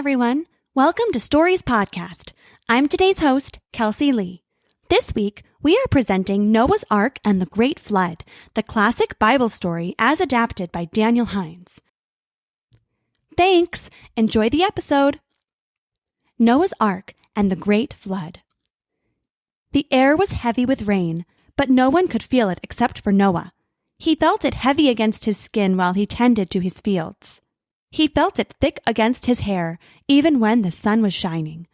everyone. Welcome to Stories Podcast. I'm today's host, Kelsie Lee. This week, we are presenting Noah's Ark and the Great Flood, the classic Bible story as adapted by Daniel Hinds. Thanks. Enjoy the episode. Noah's Ark and the Great Flood. The air was heavy with rain, but no one could feel it except for Noah. He felt it heavy against his skin while he tended to his fields. He felt it thick against his hair, even when the sun was shining.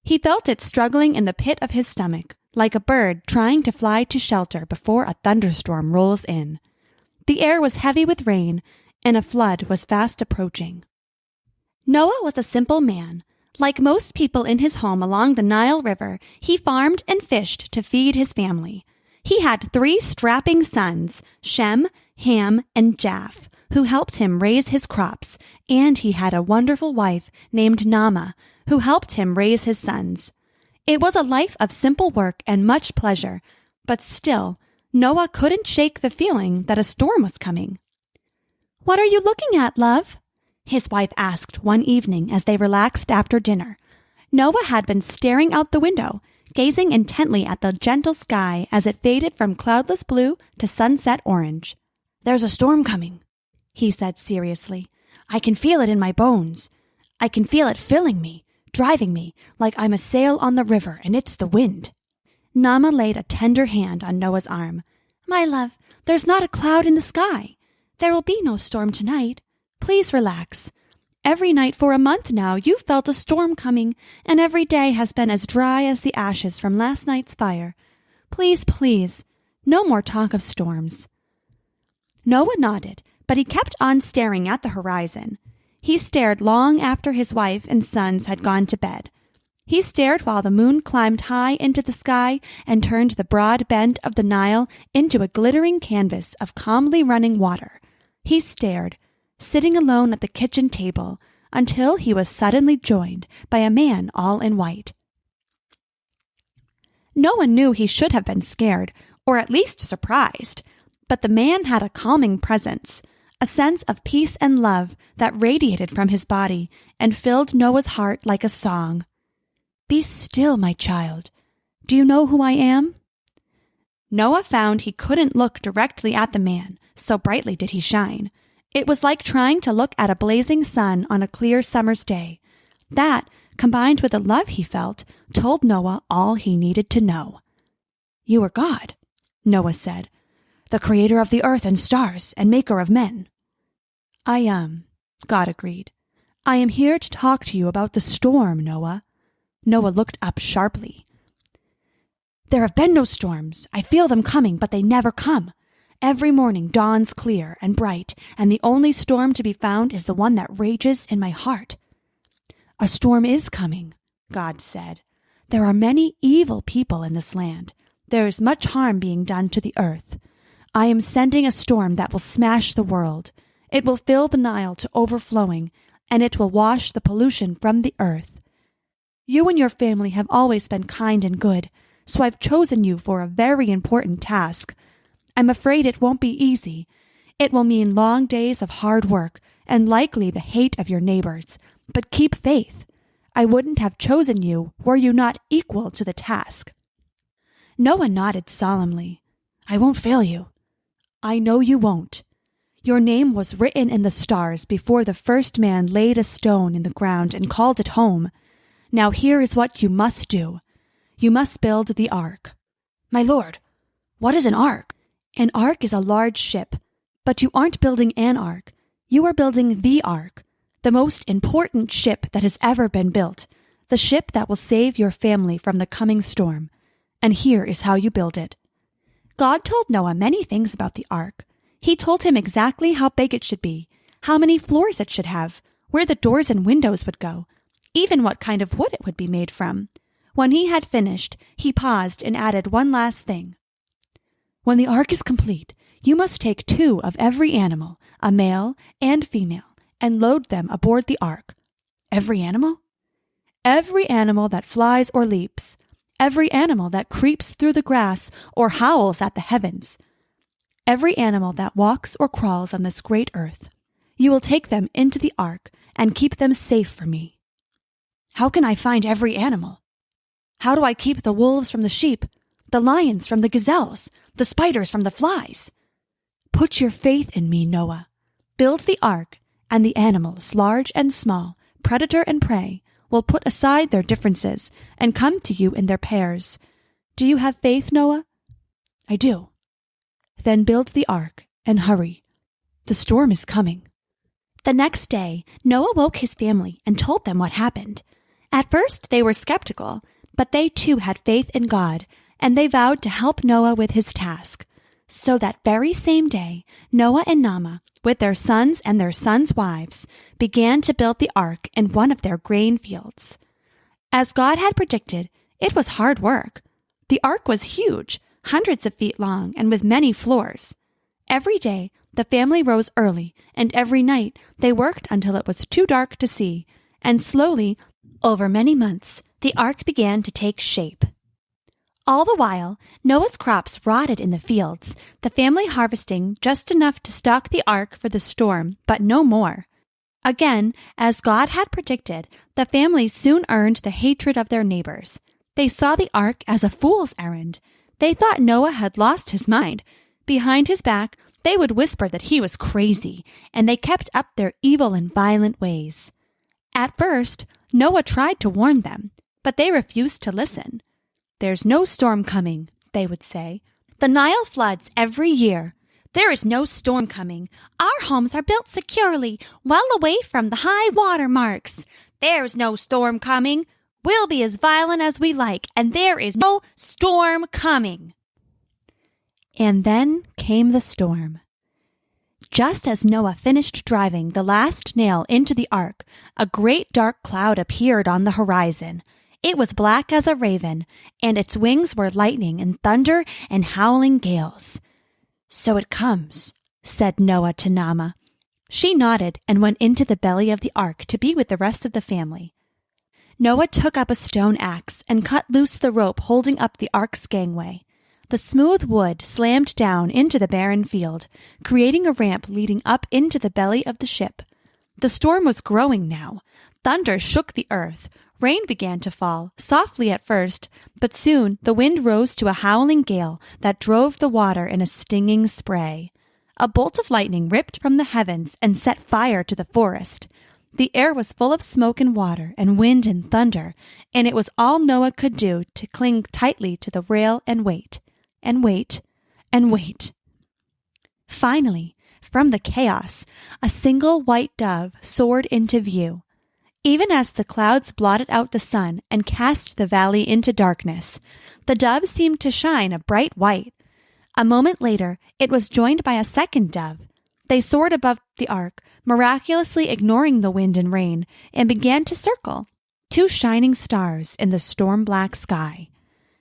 He felt it struggling in the pit of his stomach, like a bird trying to fly to shelter before a thunderstorm rolls in. The air was heavy with rain, and a flood was fast approaching. Noah was a simple man. Like most people in his home along the Nile River, he farmed and fished to feed his family. He had 3 strapping sons, Shem, Ham, and Japheth, who helped him raise his crops, and he had a wonderful wife named Naamah, who helped him raise his sons. It was a life of simple work and much pleasure, but still, Noah couldn't shake the feeling that a storm was coming. "What are you looking at, love?" his wife asked one evening as they relaxed after dinner. Noah had been staring out the window, gazing intently at the gentle sky as it faded from cloudless blue to sunset orange. "There's a storm coming," he said seriously. "I can feel it in my bones. I can feel it filling me, driving me, like I'm a sail on the river and it's the wind." Naamah laid a tender hand on Noah's arm. "My love, there's not a cloud in the sky. There will be no storm tonight. Please relax. Every night for a month now you've felt a storm coming, and every day has been as dry as the ashes from last night's fire. Please, please, no more talk of storms." Noah nodded, but he kept on staring at the horizon. He stared long after his wife and sons had gone to bed. He stared while the moon climbed high into the sky and turned the broad bend of the Nile into a glittering canvas of calmly running water. He stared, sitting alone at the kitchen table, until he was suddenly joined by a man all in white. Noah knew he should have been scared, or at least surprised, but the man had a calming presence, a sense of peace and love that radiated from his body and filled Noah's heart like a song. "Be still, my child. Do you know who I am?" Noah found he couldn't look directly at the man, so brightly did he shine. It was like trying to look at a blazing sun on a clear summer's day. That, combined with the love he felt, told Noah all he needed to know. "You are God," Noah said, "the creator of the earth and stars and maker of men." "I am," God agreed. "I am here to talk to you about the storm, Noah." Noah looked up sharply. "There have been no storms. I feel them coming, but they never come. Every morning dawns clear and bright, and the only storm to be found is the one that rages in my heart." "A storm is coming," God said. "There are many evil people in this land. There is much harm being done to the earth. I am sending a storm that will smash the world. It will fill the Nile to overflowing, and it will wash the pollution from the earth. You and your family have always been kind and good, so I've chosen you for a very important task. I'm afraid it won't be easy. It will mean long days of hard work and likely the hate of your neighbors. But keep faith. I wouldn't have chosen you were you not equal to the task." Noah nodded solemnly. "I won't fail you." "I know you won't. Your name was written in the stars before the first man laid a stone in the ground and called it home. Now here is what you must do. You must build the ark." "My lord, what is an ark?" "An ark is a large ship, but you aren't building an ark. You are building the ark, the most important ship that has ever been built, the ship that will save your family from the coming storm. And here is how you build it." God told Noah many things about the ark. He told him exactly how big it should be, how many floors it should have, where the doors and windows would go, even what kind of wood it would be made from. When he had finished, he paused and added one last thing. "When the ark is complete, you must take 2 of every animal, a male and female, and load them aboard the ark." "Every animal?" "Every animal that flies or leaps, every animal that creeps through the grass or howls at the heavens, every animal that walks or crawls on this great earth. You will take them into the ark and keep them safe for me. How can I find every animal? How do I keep the wolves from the sheep, the lions from the gazelles, the spiders from the flies? Put your faith in me, Noah. Build the ark, and the animals, large and small, predator and prey, will put aside their differences and come to you in their pairs. Do you have faith, Noah? I do. Then build the ark and hurry. The storm is coming. The next day, Noah woke his family and told them what happened. At first, they were skeptical, but they too had faith in God, and they vowed to help Noah with his task. So that very same day, Noah and Naamah, with their sons and their sons' wives, began to build the ark in one of their grain fields. As God had predicted, it was hard work. The ark was huge, hundreds of feet long, and with many floors. Every day, the family rose early, and every night they worked until it was too dark to see, and slowly, over many months, the ark began to take shape. All the while, Noah's crops rotted in the fields, the family harvesting just enough to stock the ark for the storm, but no more. Again, as God had predicted, the family soon earned the hatred of their neighbors. They saw the ark as a fool's errand. They thought Noah had lost his mind. Behind his back, they would whisper that he was crazy, and they kept up their evil and violent ways. At first, Noah tried to warn them, but they refused to listen. There's no storm coming, they would say. The Nile floods every year. There is no storm coming. Our homes are built securely, well away from the high water marks. There's no storm coming. We'll be as violent as we like, and there is no storm coming. And then came the storm. Just as Noah finished driving the last nail into the ark, a great dark cloud appeared on the horizon. It was black as a raven, and its wings were lightning and thunder and howling gales. So it comes, said Noah to Naamah. She nodded and went into the belly of the ark to be with the rest of the family. Noah took up a stone axe and cut loose the rope holding up the ark's gangway. The smooth wood slammed down into the barren field, creating a ramp leading up into the belly of the ship. The storm was growing now. Thunder shook the earth. Rain began to fall, softly at first, but soon the wind rose to a howling gale that drove the water in a stinging spray. A bolt of lightning ripped from the heavens and set fire to the forest. The air was full of smoke and water and wind and thunder, and it was all Noah could do to cling tightly to the rail and wait, and wait, and wait. Finally, from the chaos, a single white dove soared into view. Even as the clouds blotted out the sun and cast the valley into darkness, the dove seemed to shine a bright white. A moment later, it was joined by a second dove. They soared above the ark, miraculously ignoring the wind and rain, and began to circle, two shining stars in the storm-black sky.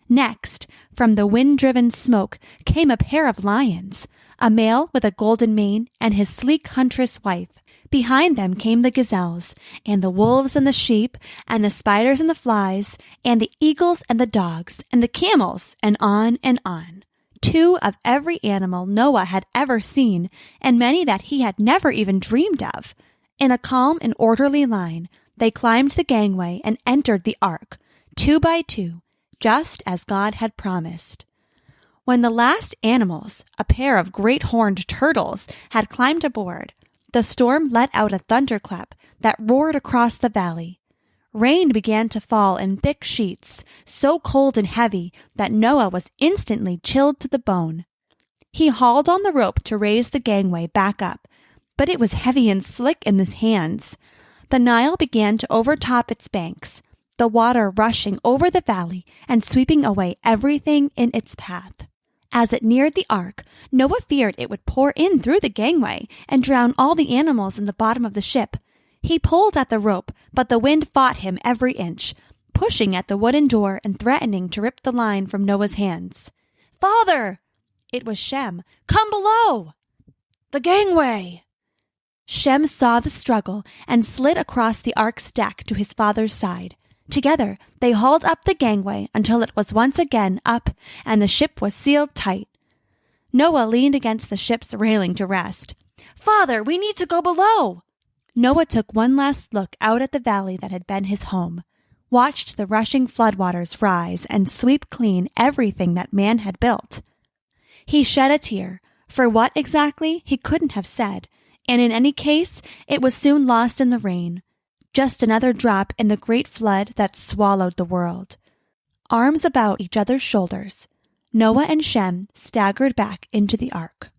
Next, from the wind-driven smoke came a pair of lions, a male with a golden mane and his sleek huntress wife. Behind them came the gazelles, and the wolves and the sheep, and the spiders and the flies, and the eagles and the dogs, and the camels, and on and on. Two of every animal Noah had ever seen, and many that he had never even dreamed of. In a calm and orderly line, they climbed the gangway and entered the ark, 2 by 2, just as God had promised. When the last animals, a pair of great horned turtles, had climbed aboard, the storm let out a thunderclap that roared across the valley. Rain began to fall in thick sheets, so cold and heavy that Noah was instantly chilled to the bone. He hauled on the rope to raise the gangway back up, but it was heavy and slick in his hands. The Nile began to overtop its banks, the water rushing over the valley and sweeping away everything in its path. As it neared the ark, Noah feared it would pour in through the gangway and drown all the animals in the bottom of the ship. He pulled at the rope, but the wind fought him every inch, pushing at the wooden door and threatening to rip the line from Noah's hands. "Father!" It was Shem. "Come below!" "The gangway!" Shem saw the struggle and slid across the ark's deck to his father's side. Together, they hauled up the gangway until it was once again up and the ship was sealed tight. Noah leaned against the ship's railing to rest. "Father, we need to go below!" Noah took one last look out at the valley that had been his home. watched the rushing floodwaters rise and sweep clean everything that man had built. He shed a tear, for what exactly he couldn't have said, and in any case it was soon lost in the rain, just another drop in the great flood that swallowed the world. Arms about each other's shoulders, Noah and Shem staggered back into the ark.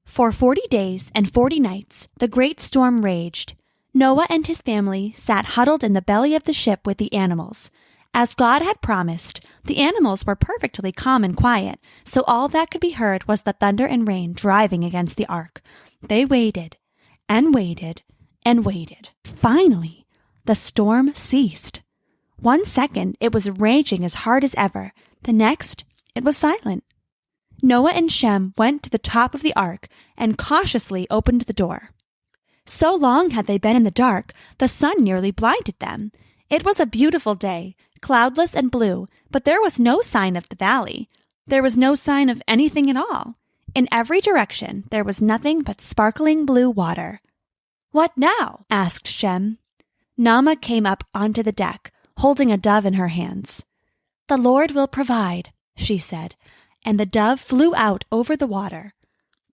For 40 days and 40 nights the great storm raged. Noah and his family sat huddled in the belly of the ship with the animals. As God had promised, the animals were perfectly calm and quiet, so all that could be heard was the thunder and rain driving against the ark. They waited and waited and waited. Finally, the storm ceased. 1 second, it was raging as hard as ever. The next, it was silent. Noah and Shem went to the top of the ark and cautiously opened the door. So long had they been in the dark, the sun nearly blinded them. It was a beautiful day, cloudless and blue, but there was no sign of the valley. There was no sign of anything at all. In every direction, there was nothing but sparkling blue water. "What now?" asked Shem. Naamah came up onto the deck, holding a dove in her hands. "The Lord will provide," she said, and the dove flew out over the water.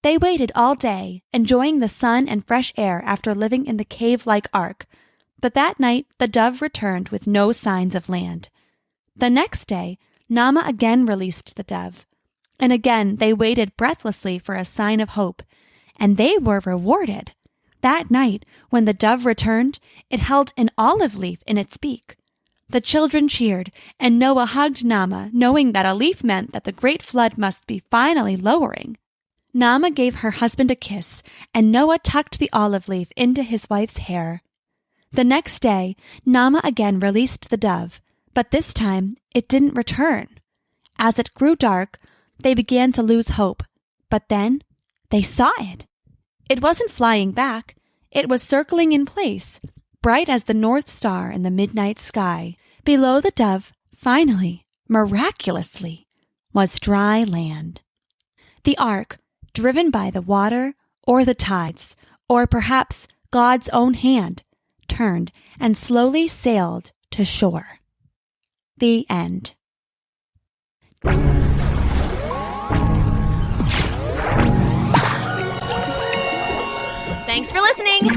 They waited all day, enjoying the sun and fresh air after living in the cave-like ark. But that night the dove returned with no signs of land. The next day, Naamah again released the dove. And again they waited breathlessly for a sign of hope. And they were rewarded. That night, when the dove returned, it held an olive leaf in its beak. The children cheered, and Noah hugged Naamah, knowing that a leaf meant that the great flood must be finally lowering. Naamah gave her husband a kiss, and Noah tucked the olive leaf into his wife's hair. The next day, Naamah again released the dove, but this time it didn't return. As it grew dark, they began to lose hope, but then they saw it. It wasn't flying back. It was circling in place, bright as the North Star in the midnight sky. Below the dove, finally, miraculously, was dry land. The ark, driven by the water or the tides, or perhaps God's own hand, turned and slowly sailed to shore. The end. Thanks for listening.